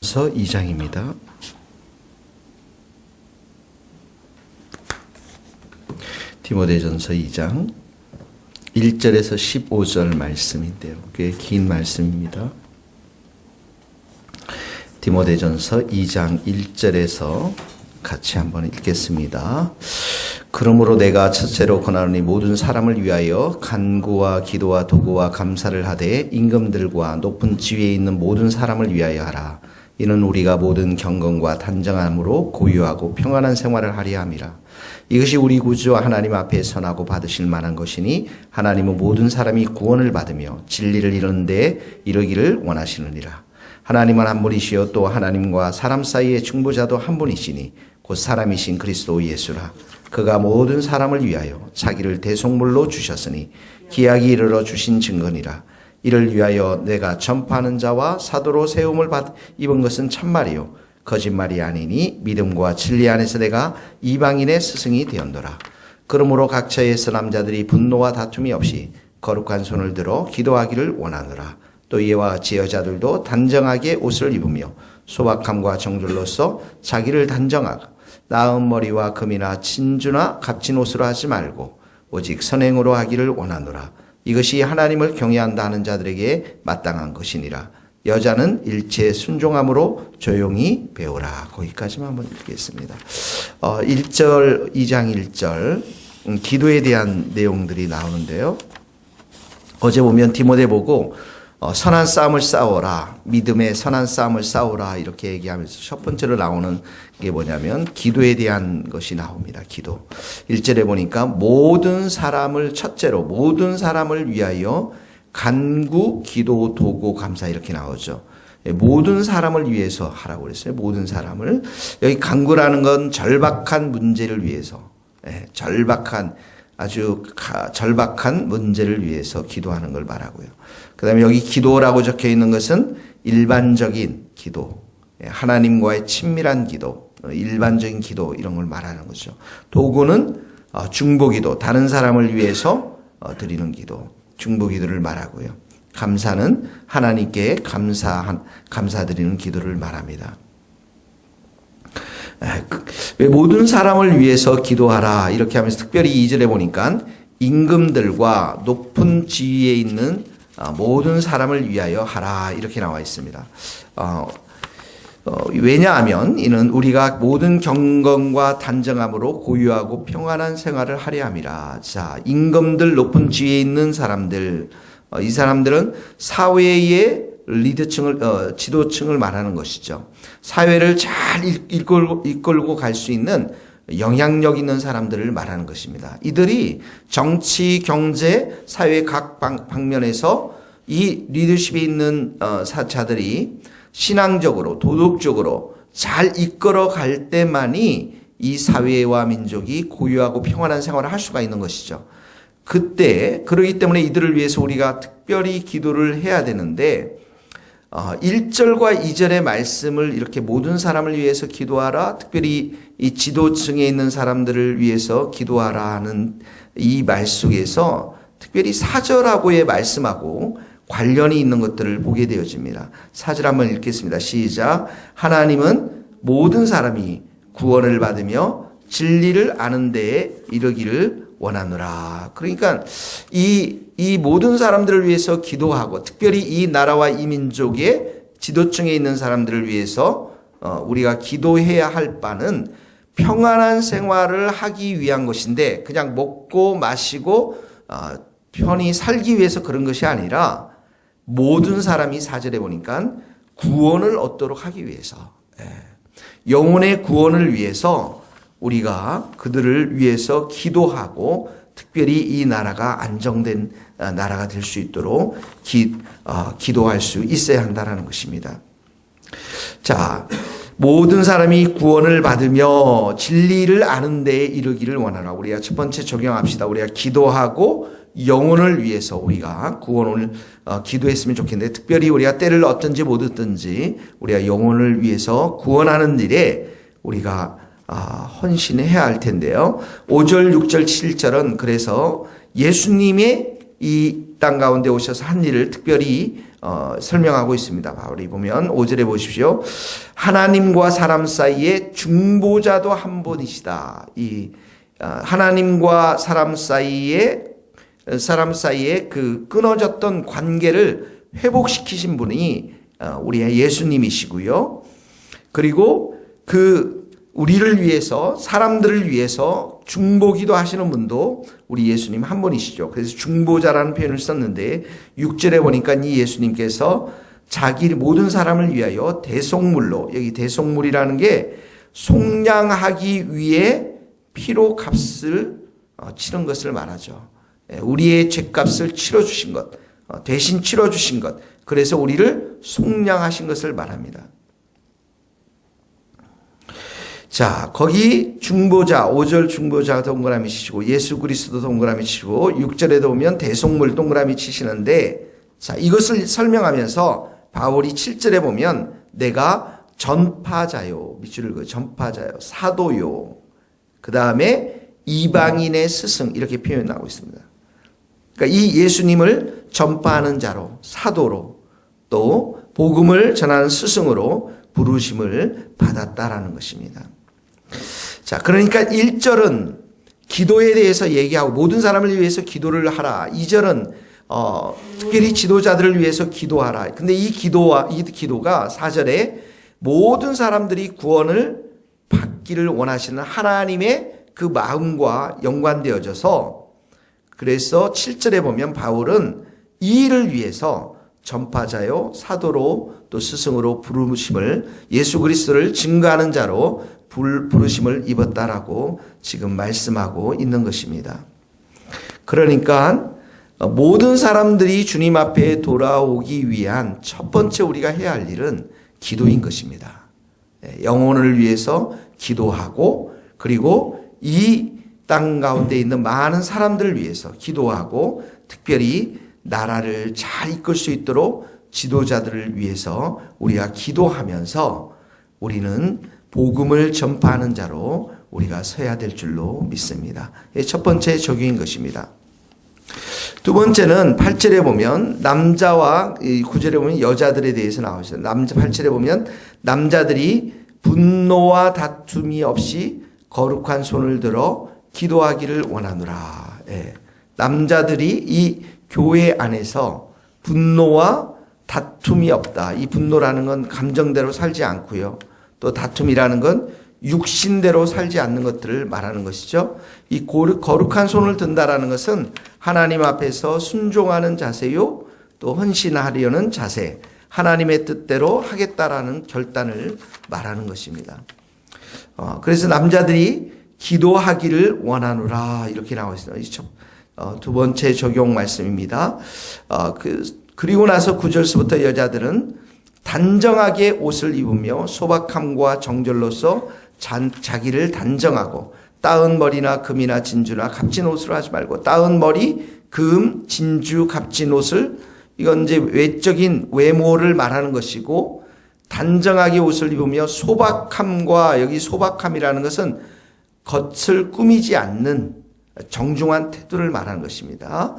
서 2장입니다. 디모데전서 2장 1절에서 15절 말씀인데요. 꽤 긴 말씀입니다. 디모데전서 2장 1절에서 같이 한번 읽겠습니다. 그러므로 내가 첫째로 권하노니 모든 사람을 위하여 간구와 기도와 도구와 감사를 하되 임금들과 높은 지위에 있는 모든 사람을 위하여 하라. 이는 우리가 모든 경건과 단정함으로 고유하고 평안한 생활을 하려 함이라. 이것이 우리 구주 하나님 앞에 선하고 받으실 만한 것이니 하나님은 모든 사람이 구원을 받으며 진리를 이루는 데 이르기를 원하시느니라. 하나님은 한 분이시요 또 하나님과 사람 사이의 중보자도 한 분이시니 곧 사람이신 그리스도 예수라. 그가 모든 사람을 위하여 자기를 대속물로 주셨으니 기약이 이르러 주신 증거니라. 이를 위하여 내가 전파하는 자와 사도로 세움을 입은 것은 참말이요 거짓말이 아니니 믿음과 진리 안에서 내가 이방인의 스승이 되었노라. 그러므로 각처에서 남자들이 분노와 다툼이 없이 거룩한 손을 들어 기도하기를 원하노라. 또 이와 같이 여자들도 단정하게 옷을 입으며 소박함과 정절로서 자기를 단정하고 나은 머리와 금이나 진주나 값진 옷으로 하지 말고 오직 선행으로 하기를 원하노라. 이것이 하나님을 경외한다 하는 자들에게 마땅한 것이니라. 여자는 일체 순종함으로 조용히 배우라. 거기까지만 한번 읽겠습니다. 1절, 2장 1절 기도에 대한 내용들이 나오는데요. 어제 보면 디모데 보고 선한 싸움을 싸워라. 믿음의 선한 싸움을 싸우라. 이렇게 얘기하면서 첫 번째로 나오는 게 뭐냐면 기도에 대한 것이 나옵니다. 기도. 1절에 보니까 모든 사람을 첫째로 모든 사람을 위하여 간구, 기도, 도구, 감사 이렇게 나오죠. 모든 사람을 위해서 하라고 그랬어요. 모든 사람을. 여기 간구라는 건 절박한 문제를 위해서 절박한 아주 절박한 문제를 위해서 기도하는 걸 말하고요. 그 다음에 여기 기도라고 적혀 있는 것은 일반적인 기도, 하나님과의 친밀한 기도, 일반적인 기도 이런 걸 말하는 거죠. 도구는 중보기도, 다른 사람을 위해서 드리는 기도, 중보기도를 말하고요. 감사는 하나님께 감사드리는 기도를 말합니다. 모든 사람을 위해서 기도하라 이렇게 하면서 특별히 2절에 보니까 임금들과 높은 지위에 있는 모든 사람을 위하여 하라 이렇게 나와 있습니다. 왜냐하면 이는 우리가 모든 경건과 단정함으로 고유하고 평안한 생활을 하려 함이라. 자, 임금들 높은 지위에 있는 사람들, 이 사람들은 사회의 리더층을 지도층을 말하는 것이죠. 사회를 잘 이끌고 갈 수 있는 영향력 있는 사람들을 말하는 것입니다. 이들이 정치, 경제, 사회 각 방면에서 이 리더십에 있는 자들이 신앙적으로 도덕적으로 잘 이끌어 갈 때만이 이 사회와 민족이 고유하고 평안한 생활을 할 수가 있는 것이죠. 그러기 때문에 이들을 위해서 우리가 특별히 기도를 해야 되는데 1절과 2절의 말씀을 이렇게 모든 사람을 위해서 기도하라, 특별히 이 지도층에 있는 사람들을 위해서 기도하라 하는 이 말 속에서 특별히 4절하고의 말씀하고 관련이 있는 것들을 보게 되어집니다. 4절 한번 읽겠습니다. 시작. 하나님은 모든 사람이 구원을 받으며 진리를 아는 데에 이르기를 원하노라. 그러니까 이 모든 사람들을 위해서 기도하고 특별히 이 나라와 이 민족의 지도층에 있는 사람들을 위해서 우리가 기도해야 할 바는 평안한 생활을 하기 위한 것인데 그냥 먹고 마시고 편히 살기 위해서 그런 것이 아니라 모든 사람이 4절에 보니까 구원을 얻도록 하기 위해서 영혼의 구원을 위해서 우리가 그들을 위해서 기도하고 특별히 이 나라가 안정된 나라가 될 수 있도록 기도할 수 있어야 한다는 것입니다. 자, 모든 사람이 구원을 받으며 진리를 아는 데에 이르기를 원하라. 우리가 첫 번째 적용합시다. 우리가 기도하고 영혼을 위해서 우리가 구원을 기도했으면 좋겠는데 특별히 우리가 때를 얻든지 못 얻든지 우리가 영혼을 위해서 구원하는 일에 우리가 헌신해야 할 텐데요. 5절, 6절, 7절은 그래서 예수님의 이 땅 가운데 오셔서 한 일을 특별히 설명하고 있습니다. 바울이 보면 5절에 보십시오. 하나님과 사람 사이에 중보자도 한 분이시다. 하나님과 사람 사이에 그 끊어졌던 관계를 회복시키신 분이 우리의 예수님이시고요. 그리고 우리를 위해서, 사람들을 위해서 중보기도 하시는 분도 우리 예수님 한 분이시죠. 그래서 중보자라는 표현을 썼는데 6절에 보니까 이 예수님께서 자기 모든 사람을 위하여 대속물로, 여기 대속물이라는 게 속량하기 위해 피로 값을 치른 것을 말하죠. 우리의 죄값을 치러주신 것, 대신 치러주신 것, 그래서 우리를 속량하신 것을 말합니다. 자, 거기 중보자, 5절 중보자 동그라미 치시고 예수 그리스도 동그라미 치시고 6절에도 보면 대속물 동그라미 치시는데, 자, 이것을 설명하면서 바울이 7절에 보면 내가 전파자요, 밑줄을 그어 전파자요, 사도요, 그 다음에 이방인의 스승, 이렇게 표현하고 있습니다. 그러니까 이 예수님을 전파하는 자로, 사도로, 또 복음을 전하는 스승으로 부르심을 받았다라는 것입니다. 자, 그러니까 1절은 기도에 대해서 얘기하고 모든 사람을 위해서 기도를 하라. 2절은 특별히 지도자들을 위해서 기도하라. 근데 이 기도가 4절에 모든 사람들이 구원을 받기를 원하시는 하나님의 그 마음과 연관되어져서, 그래서 7절에 보면 바울은 이 일을 위해서 전파자요, 사도로, 또 스승으로 부르심을, 예수 그리스도를 증거하는 자로 부르심을 입었다라고 지금 말씀하고 있는 것입니다. 그러니까 모든 사람들이 주님 앞에 돌아오기 위한 첫 번째 우리가 해야 할 일은 기도인 것입니다. 영혼을 위해서 기도하고, 그리고 이 땅 가운데 있는 많은 사람들을 위해서 기도하고, 특별히 나라를 잘 이끌 수 있도록 지도자들을 위해서 우리가 기도하면서 우리는 복음을 전파하는 자로 우리가 서야 될 줄로 믿습니다. 첫 번째 적용인 것입니다. 두 번째는 8절에 보면 남자와 9절에 보면 여자들에 대해서 나와 있어요. 8절에 보면 남자들이 분노와 다툼이 없이 거룩한 손을 들어 기도하기를 원하노라. 남자들이 이 교회 안에서 분노와 다툼이 없다. 이 분노라는 건 감정대로 살지 않고요. 또 다툼이라는 건 육신대로 살지 않는 것들을 말하는 것이죠. 이 거룩한 손을 든다라는 것은 하나님 앞에서 순종하는 자세요, 또 헌신하려는 자세, 하나님의 뜻대로 하겠다라는 결단을 말하는 것입니다. 그래서 남자들이 기도하기를 원하노라, 이렇게 나와 있습니다. 두 번째 적용 말씀입니다. 그리고 나서 9절서부터 여자들은 단정하게 옷을 입으며 소박함과 정절로서 자기를 단정하고, 따은 머리나 금이나 진주나 값진 옷을 하지 말고, 따은 머리, 금, 진주, 값진 옷을, 이건 이제 외적인 외모를 말하는 것이고, 단정하게 옷을 입으며 소박함과, 여기 소박함이라는 것은 겉을 꾸미지 않는 정중한 태도를 말하는 것입니다.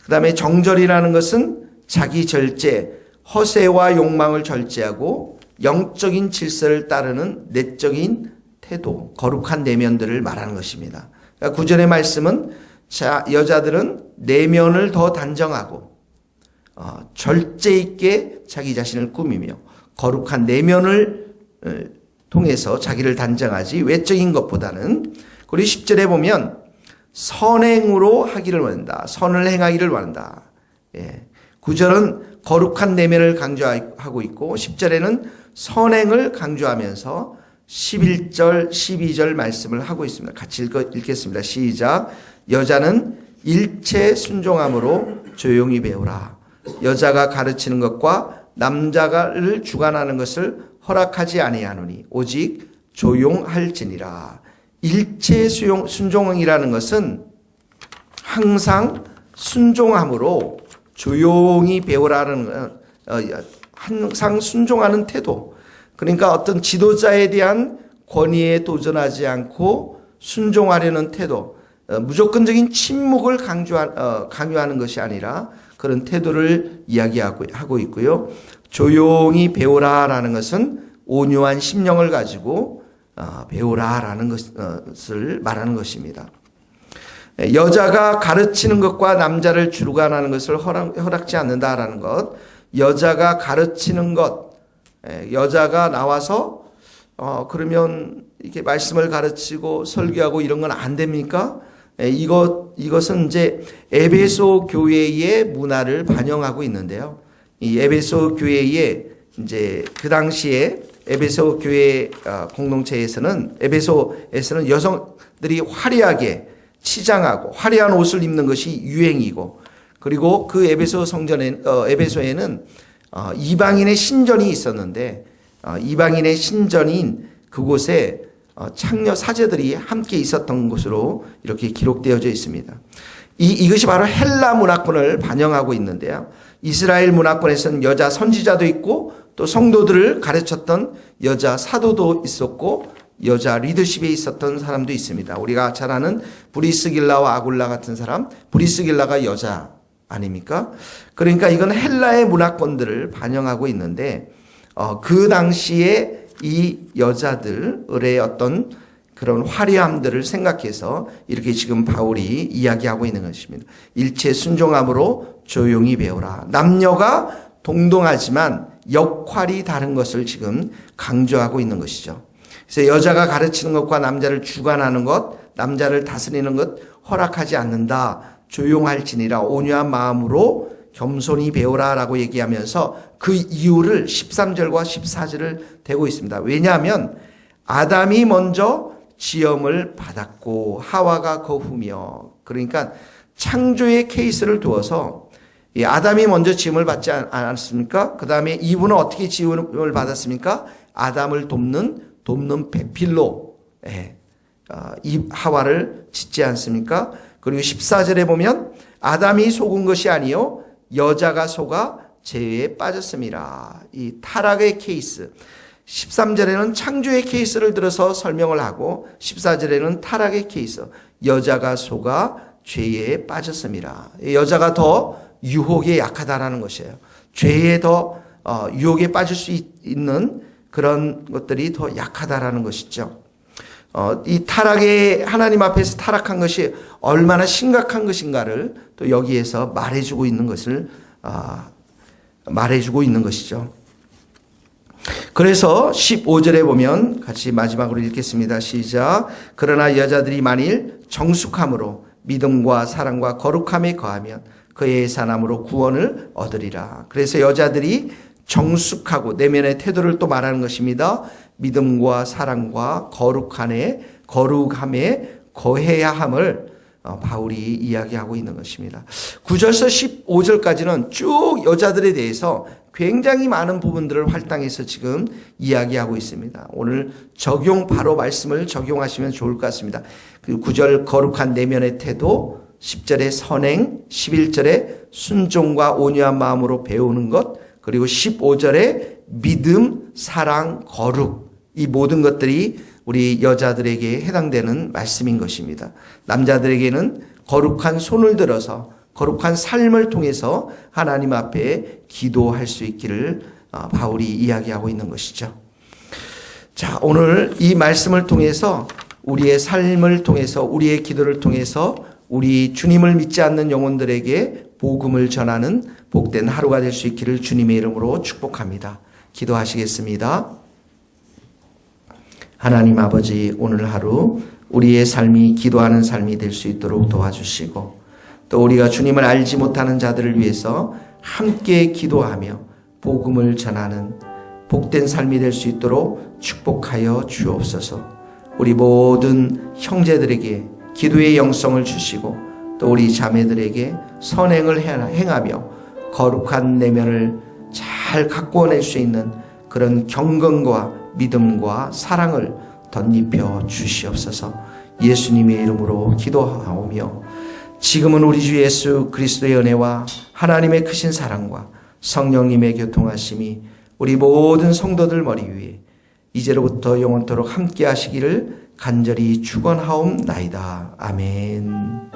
그 다음에 정절이라는 것은 자기 절제, 허세와 욕망을 절제하고 영적인 질서를 따르는 내적인 태도, 거룩한 내면들을 말하는 것입니다. 그러니까 9절의 말씀은 여자들은 내면을 더 단정하고 절제 있게 자기 자신을 꾸미며 거룩한 내면을 통해서 자기를 단정하지 외적인 것보다는. 그리고 10절에 보면 선행으로 하기를 원한다. 선을 행하기를 원한다. 9절은 거룩한 내면을 강조하고 있고 10절에는 선행을 강조하면서 11절, 12절 말씀을 하고 있습니다. 같이 읽겠습니다. 시작. 여자는 일체 순종함으로 조용히 배우라. 여자가 가르치는 것과 남자를 주관하는 것을 허락하지 아니하노니 오직 조용할지니라. 일체 순종이라는 것은 항상 순종함으로 조용히 배우라는 항상 순종하는 태도. 그러니까 어떤 지도자에 대한 권위에 도전하지 않고 순종하려는 태도, 무조건적인 침묵을 강요하는 것이 아니라 그런 태도를 이야기하고 있고요. 조용히 배우라라는 것은 온유한 심령을 가지고 배우라라는 것을 말하는 것입니다. 여자가 가르치는 것과 남자를 주관하는 것을 허락지 않는다라는 것, 여자가 가르치는 것, 여자가 나와서 그러면 이렇게 말씀을 가르치고 설교하고 이런 건 안 됩니까? 이것은 이제 에베소 교회의 문화를 반영하고 있는데요. 이 에베소 교회의 이제 그 당시에 에베소 교회 공동체에서는 에베소에서는 여성들이 화려하게 치장하고 화려한 옷을 입는 것이 유행이고, 그리고 그 에베소 에베소에는 이방인의 신전이 있었는데 이방인의 신전인 그곳에 창녀 사제들이 함께 있었던 것으로 이렇게 기록되어져 있습니다. 이것이 바로 헬라 문화권을 반영하고 있는데요. 이스라엘 문화권에서는 여자 선지자도 있고 또 성도들을 가르쳤던 여자 사도도 있었고 여자 리더십에 있었던 사람도 있습니다. 우리가 잘 아는 브리스길라와 아굴라 같은 사람, 브리스길라가 여자 아닙니까? 그러니까 이건 헬라의 문화권들을 반영하고 있는데 그 당시에 이 여자들의 어떤 그런 화려함들을 생각해서 이렇게 지금 바울이 이야기하고 있는 것입니다. 일체 순종함으로 조용히 배우라. 남녀가 동등하지만 역할이 다른 것을 지금 강조하고 있는 것이죠. 그래서 여자가 가르치는 것과 남자를 주관하는 것, 남자를 다스리는 것 허락하지 않는다. 조용할지니라 온유한 마음으로 겸손히 배우라라고 얘기하면서 그 이유를 13절과 14절을 대고 있습니다. 왜냐하면 아담이 먼저 지음을 받았고 하와가 그 후며, 그러니까 창조의 케이스를 두어서 이 아담이 먼저 지음을 받지 않았습니까? 그 다음에 이브는 어떻게 지음을 받았습니까? 아담을 돕는 배필로 이 하와를 짓지 않습니까? 그리고 14절에 보면 아담이 속은 것이 아니요 여자가 속아 죄에 빠졌습니다. 이 타락의 케이스. 13절에는 창조의 케이스를 들어서 설명을 하고 14절에는 타락의 케이스. 여자가 속아 죄에 빠졌습니다. 여자가 더 유혹에 약하다라는 것이에요. 죄에 더 유혹에 빠질 수 있는 그런 것들이 더 약하다라는 것이죠. 이 타락에 하나님 앞에서 타락한 것이 얼마나 심각한 것인가를 또 여기에서 말해주고 있는 것이죠. 그래서 15절에 보면 같이 마지막으로 읽겠습니다. 시작. 그러나 여자들이 만일 정숙함으로 믿음과 사랑과 거룩함에 거하면 그의 사남으로 구원을 얻으리라. 그래서 여자들이 정숙하고 내면의 태도를 또 말하는 것입니다. 믿음과 사랑과 거룩함에 거해야 함을 바울이 이야기하고 있는 것입니다. 9절에서 15절까지는 쭉 여자들에 대해서 굉장히 많은 부분들을 할당해서 지금 이야기하고 있습니다. 오늘 바로 말씀을 적용하시면 좋을 것 같습니다. 그 9절 거룩한 내면의 태도, 10절의 선행, 11절의 순종과 온유한 마음으로 배우는 것, 그리고 15절의 믿음, 사랑, 거룩, 이 모든 것들이 우리 여자들에게 해당되는 말씀인 것입니다. 남자들에게는 거룩한 손을 들어서 거룩한 삶을 통해서 하나님 앞에 기도할 수 있기를 바울이 이야기하고 있는 것이죠. 자, 오늘 이 말씀을 통해서 우리의 삶을 통해서 우리의 기도를 통해서 우리 주님을 믿지 않는 영혼들에게 복음을 전하는 복된 하루가 될 수 있기를 주님의 이름으로 축복합니다. 기도하시겠습니다. 하나님 아버지, 오늘 하루 우리의 삶이 기도하는 삶이 될 수 있도록 도와주시고 또 우리가 주님을 알지 못하는 자들을 위해서 함께 기도하며 복음을 전하는 복된 삶이 될 수 있도록 축복하여 주옵소서. 우리 모든 형제들에게 기도의 영성을 주시고 또 우리 자매들에게 선행을 행하며 거룩한 내면을 잘 가꾸어낼 수 있는 그런 경건과 믿음과 사랑을 덧입혀 주시옵소서. 예수님의 이름으로 기도하오며 지금은 우리 주 예수 그리스도의 은혜와 하나님의 크신 사랑과 성령님의 교통하심이 우리 모든 성도들 머리 위에 이제로부터 영원토록 함께 하시기를 간절히 축원하옵나이다. 아멘.